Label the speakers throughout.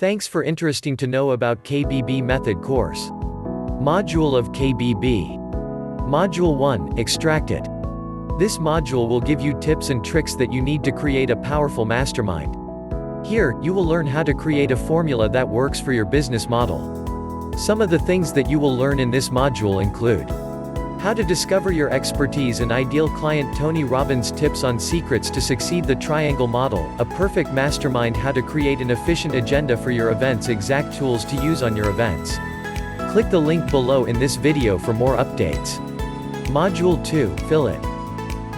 Speaker 1: Thanks for interesting to know about KBB method course. Module of KBB. Module 1, Extract It. This module will give you tips and tricks that you need to create a powerful mastermind. Here, you will learn how to create a formula that works for your business model. Some of the things that you will learn in this module include how to discover your expertise and ideal client. Tony Robbins tips on secrets to succeed. The triangle model, a perfect mastermind. How to create an efficient agenda for your events. Exact tools to use on your events. Click the link below in this video for more updates. Module 2, Fill It.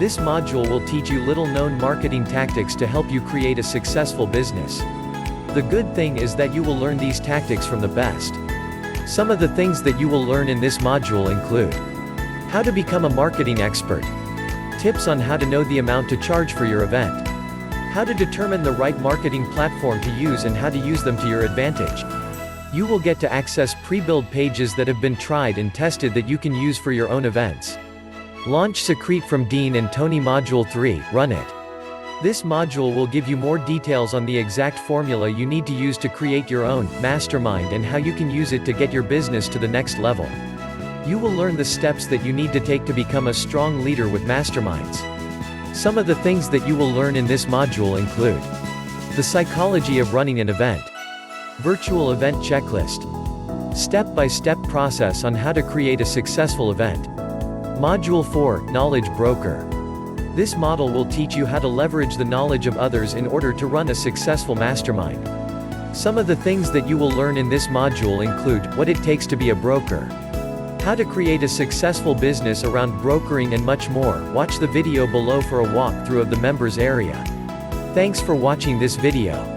Speaker 1: This module will teach you little-known marketing tactics to help you create a successful business. The good thing is that you will learn these tactics from the best. Some of the things that you will learn in this module include how to become a marketing expert, tips on how to know the amount to charge for your event, how to determine the right marketing platform to use and how to use them to your advantage. You will get to access pre-built pages that have been tried and tested that you can use for your own events. Launch Secret from Dean and Tony. Module 3, Run It. This module will give you more details on the exact formula you need to use to create your own mastermind and how you can use it to get your business to the next level. You will learn the steps that you need to take to become a strong leader with masterminds. Some of the things that you will learn in this module include the psychology of running an event, virtual event checklist, step-by-step process on how to create a successful event. Module 4, Knowledge Broker. This model will teach you how to leverage the knowledge of others in order to run a successful mastermind. Some of the things that you will learn in this module include what it takes to be a broker, how to create a successful business around brokering and much more. Watch the video below for a walkthrough of the members area. Thanks for watching this video.